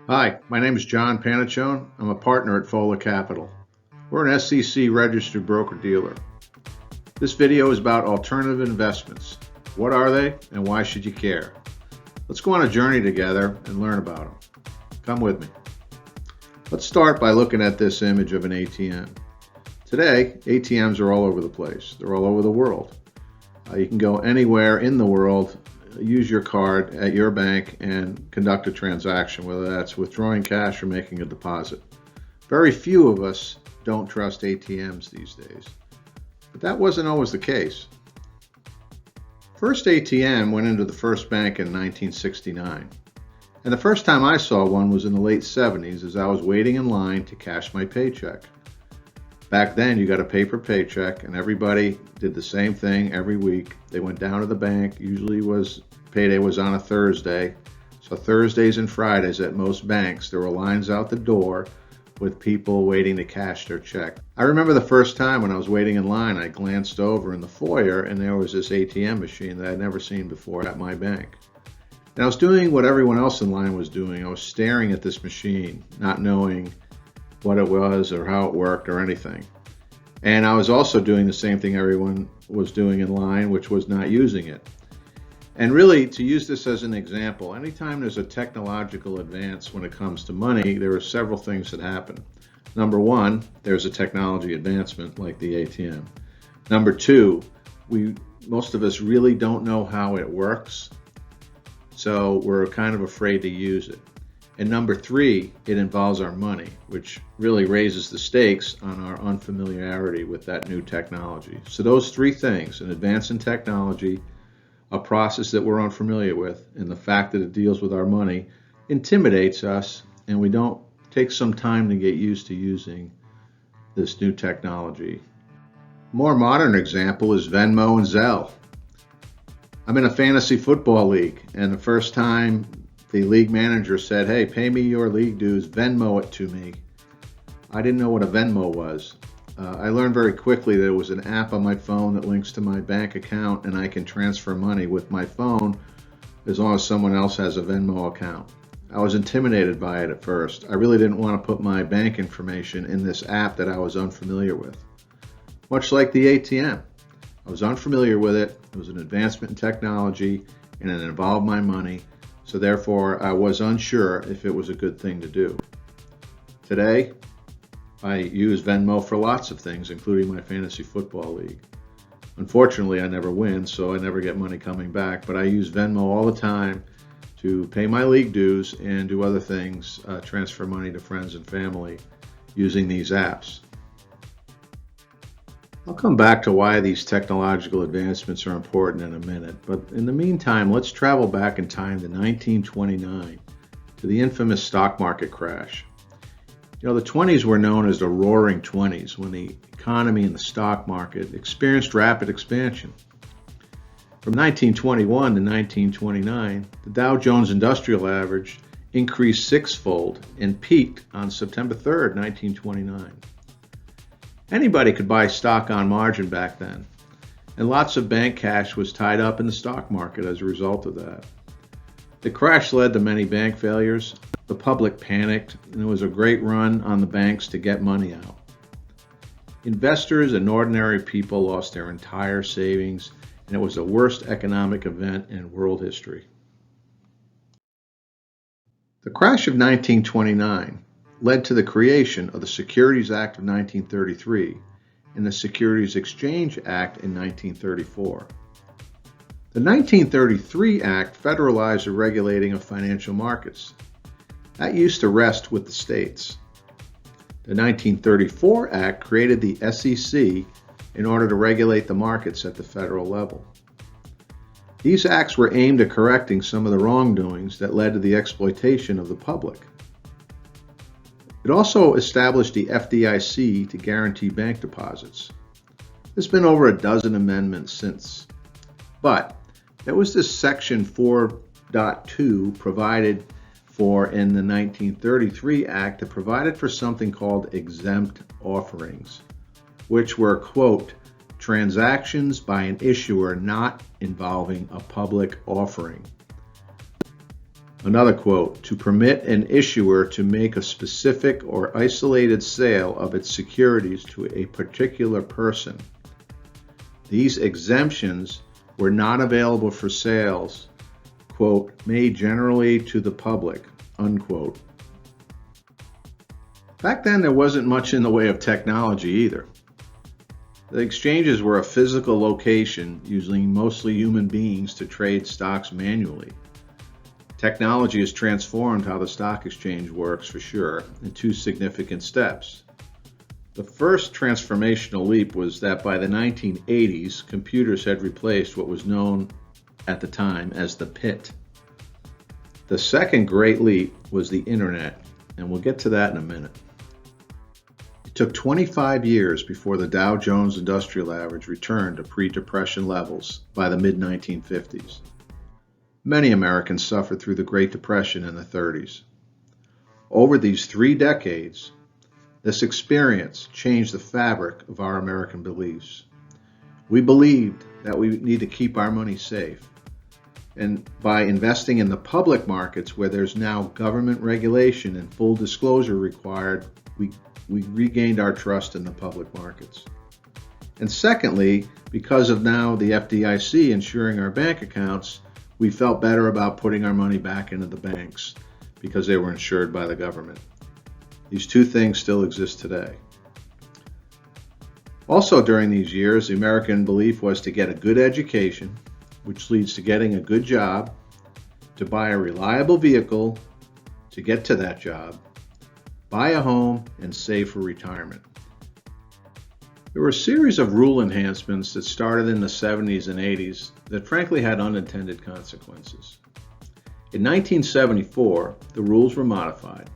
Hi, my name is John Panachone. I'm a partner at Fola Capital. We're an SEC registered broker-dealer. This video is about alternative investments. What are they and why should you care? Let's go on a journey together and learn about them. Come with me. Let's start by looking at this image of an ATM. Today, ATMs are all over the place. They're all over the world. You can go anywhere in the world, use your card at your bank and conduct a transaction, whether that's withdrawing cash or making a deposit. Very few of us don't trust ATMs these days, but that wasn't always the case. First ATM went into the first bank in 1969, and the first time I saw one was in the late 70s as I was waiting in line to cash my paycheck. Back then, you got a paper paycheck, and everybody did the same thing every week. They went down to the bank. Usually payday was on a Thursday. So Thursdays and Fridays at most banks, there were lines out the door with people waiting to cash their check. I remember the first time when I was waiting in line, I glanced over in the foyer, and there was this ATM machine that I'd never seen before at my bank. And I was doing what everyone else in line was doing. I was staring at this machine, not knowing what it was or how it worked or anything. And I was also doing the same thing everyone was doing in line, which was not using it. And really, to use this as an example, anytime there's a technological advance when it comes to money, there are several things that happen. Number one, there's a technology advancement like the ATM. Number two, most of us really don't know how it works, so we're kind of afraid to use it. And number three, it involves our money, which really raises the stakes on our unfamiliarity with that new technology. So those three things, an advance in technology, a process that we're unfamiliar with, and the fact that it deals with our money, intimidates us, and we don't take some time to get used to using this new technology. A more modern example is Venmo and Zelle. I'm in a fantasy football league, and the first time the league manager said, "Hey, pay me your league dues, Venmo it to me," I didn't know what a Venmo was. I learned very quickly that it was an app on my phone that links to my bank account, and I can transfer money with my phone as long as someone else has a Venmo account. I was intimidated by it at first. I really didn't want to put my bank information in this app that I was unfamiliar with. Much like the ATM, I was unfamiliar with it. It was an advancement in technology, and it involved my money. So therefore, I was unsure if it was a good thing to do. Today, I use Venmo for lots of things, including my fantasy football league. Unfortunately, I never win, so I never get money coming back, but I use Venmo all the time to pay my league dues and do other things, transfer money to friends and family using these apps. I'll come back to why these technological advancements are important in a minute, but in the meantime, let's travel back in time to 1929, to the infamous stock market crash. You know, the 20s were known as the Roaring 20s, when the economy and the stock market experienced rapid expansion. From 1921 to 1929, the Dow Jones Industrial Average increased sixfold and peaked on September 3rd, 1929. Anybody could buy stock on margin back then, and lots of bank cash was tied up in the stock market as a result of that. The crash led to many bank failures. The public panicked, and there was a great run on the banks to get money out. Investors and ordinary people lost their entire savings, and it was the worst economic event in world history. The crash of 1929 led to the creation of the Securities Act of 1933 and the Securities Exchange Act in 1934. The 1933 Act federalized the regulating of financial markets. That used to rest with the states. The 1934 Act created the SEC in order to regulate the markets at the federal level. These acts were aimed at correcting some of the wrongdoings that led to the exploitation of the public. It also established the FDIC to guarantee bank deposits. There's been over a dozen amendments since. But there was this section 4.2 provided for in the 1933 Act that provided for something called exempt offerings, which were, quote, transactions by an issuer not involving a public offering. Another quote, to permit an issuer to make a specific or isolated sale of its securities to a particular person. These exemptions were not available for sales, quote, made generally to the public, unquote. Back then, there wasn't much in the way of technology either. The exchanges were a physical location using mostly human beings to trade stocks manually. Technology has transformed how the stock exchange works for sure in two significant steps. The first transformational leap was that by the 1980s, computers had replaced what was known at the time as the pit. The second great leap was the internet, and we'll get to that in a minute. It took 25 years before the Dow Jones Industrial Average returned to pre-Depression levels by the mid-1950s. Many Americans suffered through the Great Depression in the 30s. Over these 3 decades, this experience changed the fabric of our American beliefs. We believed that we need to keep our money safe. And by investing in the public markets where there's now government regulation and full disclosure required, we regained our trust in the public markets. And secondly, because of now the FDIC insuring our bank accounts, we felt better about putting our money back into the banks because they were insured by the government. These two things still exist today. Also during these years, the American belief was to get a good education, which leads to getting a good job, to buy a reliable vehicle, to get to that job, buy a home, and save for retirement. There were a series of rule enhancements that started in the 70s and 80s that frankly had unintended consequences. In 1974, the rules were modified.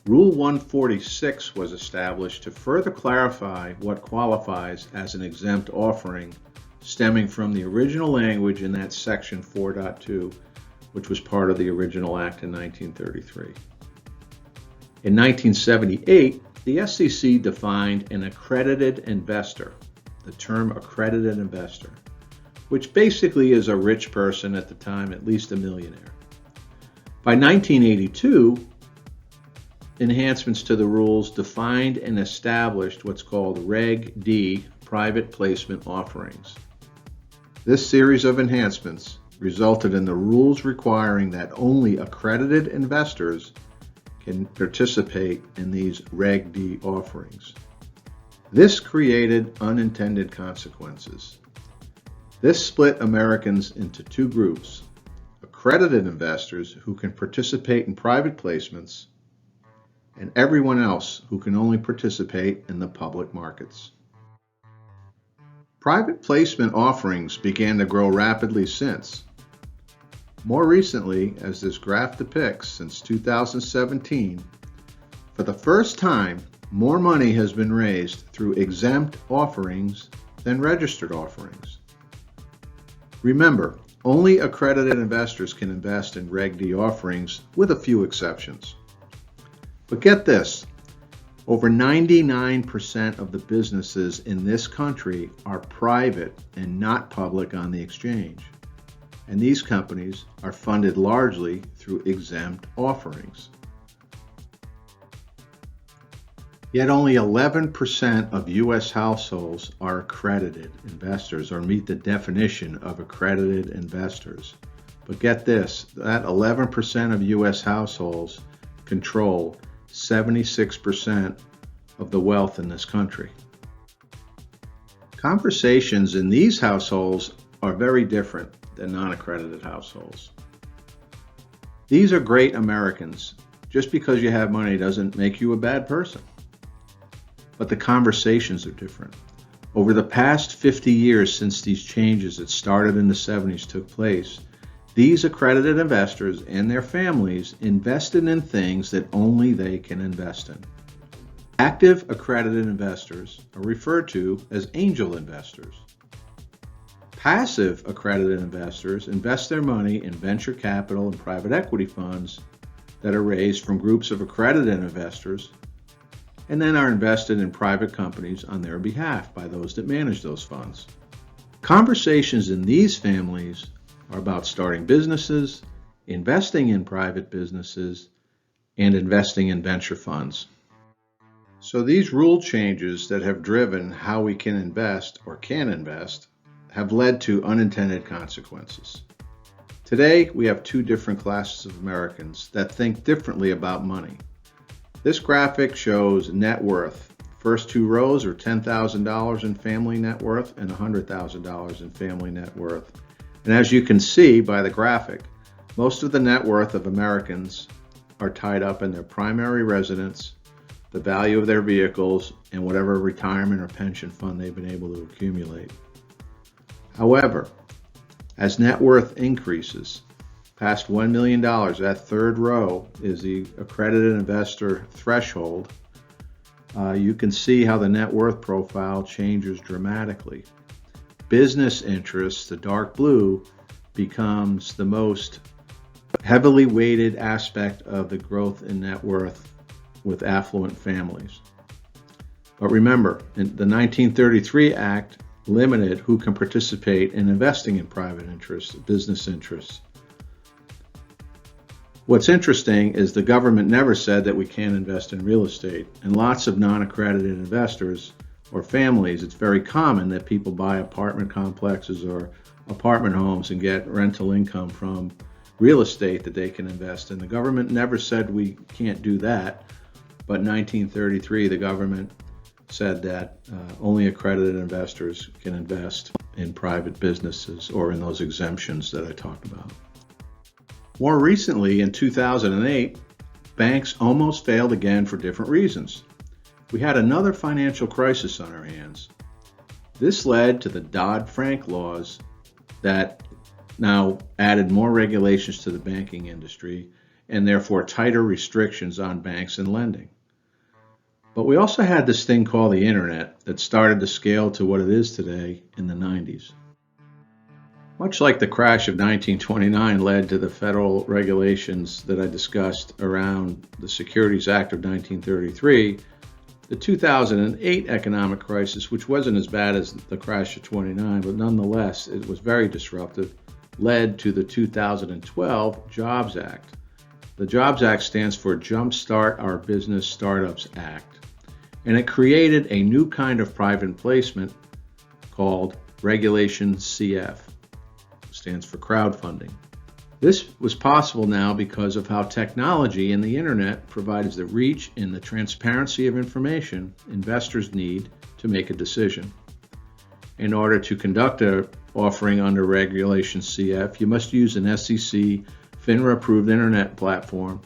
Rule 146 was established to further clarify what qualifies as an exempt offering, stemming from the original language in that section 4.2, which was part of the original act in 1933. In 1978, the SEC defined an accredited investor, the term accredited investor, which basically is a rich person at the time, at least a millionaire. By 1982, enhancements to the rules defined and established what's called Reg D, private placement offerings. This series of enhancements resulted in the rules requiring that only accredited investors can participate in these Reg D offerings. This created unintended consequences. This split Americans into two groups: accredited investors who can participate in private placements, and everyone else who can only participate in the public markets. Private placement offerings began to grow rapidly since. More recently, as this graph depicts, since 2017, for the first time, more money has been raised through exempt offerings than registered offerings. Remember, only accredited investors can invest in Reg D offerings, with a few exceptions. But get this, over 99% of the businesses in this country are private and not public on the exchange. And these companies are funded largely through exempt offerings. Yet only 11% of U.S. households are accredited investors or meet the definition of accredited investors. But get this, that 11% of U.S. households control 76% of the wealth in this country. Conversations in these households are very different than non-accredited households. These are great Americans. Just because you have money doesn't make you a bad person. But the conversations are different. Over the past 50 years since these changes that started in the 70s took place, these accredited investors and their families invested in things that only they can invest in. Active accredited investors are referred to as angel investors. Passive accredited investors invest their money in venture capital and private equity funds that are raised from groups of accredited investors and then are invested in private companies on their behalf by those that manage those funds. Conversations in these families are about starting businesses, investing in private businesses, and investing in venture funds. So these rule changes that have driven how we can invest or can invest have led to unintended consequences. Today, we have two different classes of Americans that think differently about money. This graphic shows net worth. First two rows are $10,000 in family net worth and $100,000 in family net worth. And as you can see by the graphic, most of the net worth of Americans are tied up in their primary residence, the value of their vehicles, and whatever retirement or pension fund they've been able to accumulate. However, as net worth increases past $1 million, that third row is the accredited investor threshold. You can see how the net worth profile changes dramatically. Business interests, the dark blue, becomes the most heavily weighted aspect of the growth in net worth with affluent families. But remember, the 1933 Act limited who can participate in investing in private interests, business interests. What's interesting is the government never said that we can't invest in real estate, and lots of non-accredited investors or families, it's very common that people buy apartment complexes or apartment homes and get rental income from real estate that they can invest in. The government never said we can't do that. But in 1933, the government said that only accredited investors can invest in private businesses or in those exemptions that I talked about. More recently, in 2008, banks almost failed again for different reasons. We had another financial crisis on our hands. This led to the Dodd-Frank laws that now added more regulations to the banking industry and therefore tighter restrictions on banks and lending. But we also had this thing called the internet that started to scale to what it is today in the 90s. Much like the crash of 1929 led to the federal regulations that I discussed around the Securities Act of 1933, the 2008 economic crisis, which wasn't as bad as the crash of 29, but nonetheless it was very disruptive, led to the 2012 Jobs Act. The Jobs Act stands for Jumpstart Our Business Startups Act. And it created a new kind of private placement called Regulation CF. It stands for crowdfunding. This was possible now because of how technology and the internet provides the reach and the transparency of information investors need to make a decision. In order to conduct an offering under Regulation CF, you must use an SEC FINRA-approved internet platform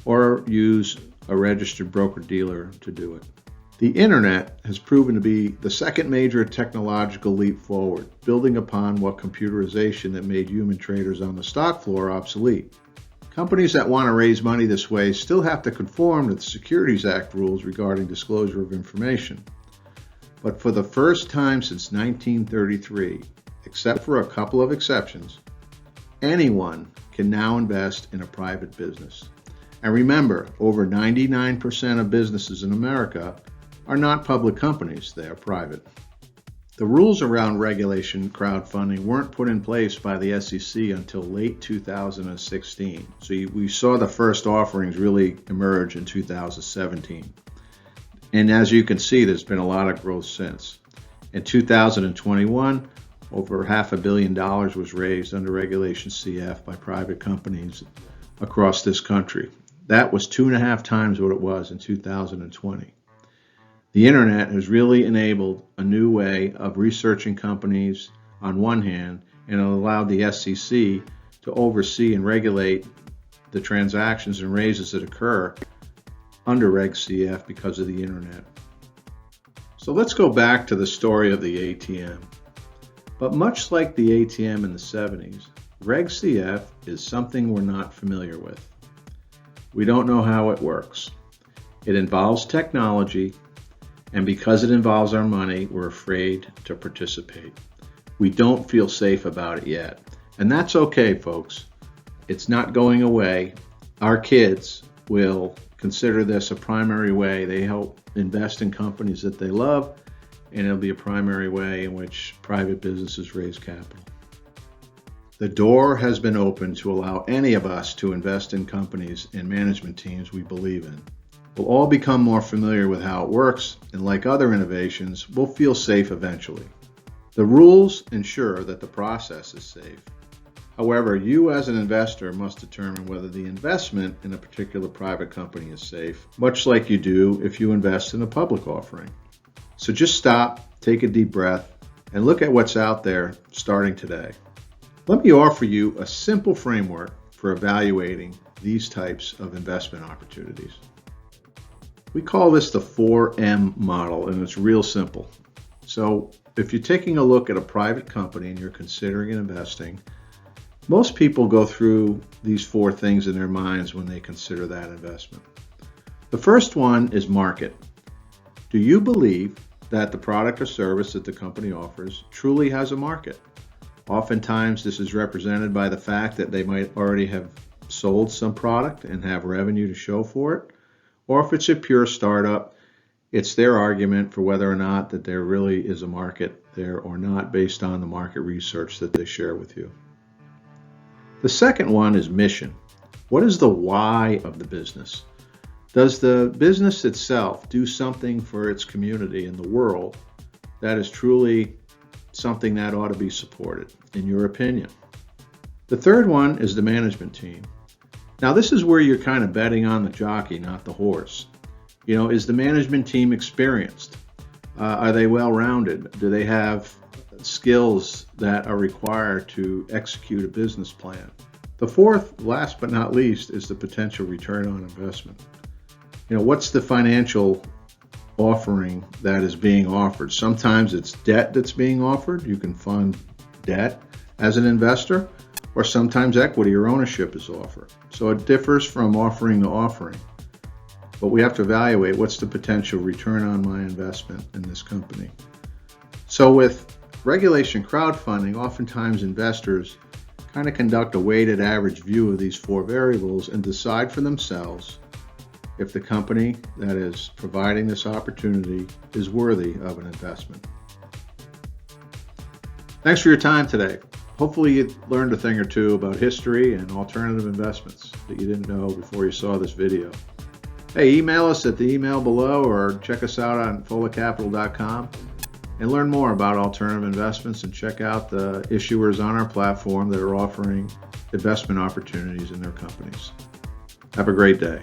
or use a registered broker-dealer to do it. The internet has proven to be the second major technological leap forward, building upon what computerization that made human traders on the stock floor obsolete. Companies that want to raise money this way still have to conform to the Securities Act rules regarding disclosure of information. But for the first time since 1933, except for a couple of exceptions, anyone can now invest in a private business. And remember, over 99% of businesses in America are not public companies, they are private. The rules around regulation crowdfunding weren't put in place by the SEC until late 2016. So we saw the first offerings really emerge in 2017. And as you can see, there's been a lot of growth since. In 2021, over $500 million was raised under Regulation CF by private companies across this country. That was 2.5 times what it was in 2020. The internet has really enabled a new way of researching companies on one hand, and it allowed the SEC to oversee and regulate the transactions and raises that occur under Reg CF because of the internet. So let's go back to the story of the ATM. But much like the ATM in the 70s, Reg CF is something we're not familiar with. We don't know how it works. It involves technology, and because it involves our money, we're afraid to participate. We don't feel safe about it yet. And that's okay, folks. It's not going away. Our kids will consider this a primary way. They help invest in companies that they love, and it'll be a primary way in which private businesses raise capital. The door has been opened to allow any of us to invest in companies and management teams we believe in. We'll all become more familiar with how it works, and like other innovations, we'll feel safe eventually. The rules ensure that the process is safe. However, you as an investor must determine whether the investment in a particular private company is safe, much like you do if you invest in a public offering. So just stop, take a deep breath, and look at what's out there starting today. Let me offer you a simple framework for evaluating these types of investment opportunities. We call this the 4M model, and it's real simple. So if you're taking a look at a private company and you're considering investing, most people go through these 4 things in their minds when they consider that investment. The first one is market. Do you believe that the product or service that the company offers truly has a market? Oftentimes, this is represented by the fact that they might already have sold some product and have revenue to show for it. Or if it's a pure startup, it's their argument for whether or not that there really is a market there or not based on the market research that they share with you. The second one is mission. What is the why of the business? Does the business itself do something for its community and the world that is truly something that ought to be supported, in your opinion? The third one is the management team. Now, this is where you're kind of betting on the jockey, not the horse. Is the management team experienced? Are they well-rounded? Do they have skills that are required to execute a business plan? The fourth, last but not least, is the potential return on investment. What's the financial offering that is being offered? Sometimes it's debt that's being offered. You can fund debt as an investor, or sometimes equity or ownership is offered. So it differs from offering to offering. But we have to evaluate what's the potential return on my investment in this company. So with regulation crowdfunding, oftentimes investors kind of conduct a weighted average view of these 4 variables and decide for themselves if the company that is providing this opportunity is worthy of an investment. Thanks for your time today. Hopefully you learned a thing or two about history and alternative investments that you didn't know before you saw this video. Hey, email us at the email below or check us out on folacapital.com and learn more about alternative investments, and check out the issuers on our platform that are offering investment opportunities in their companies. Have a great day.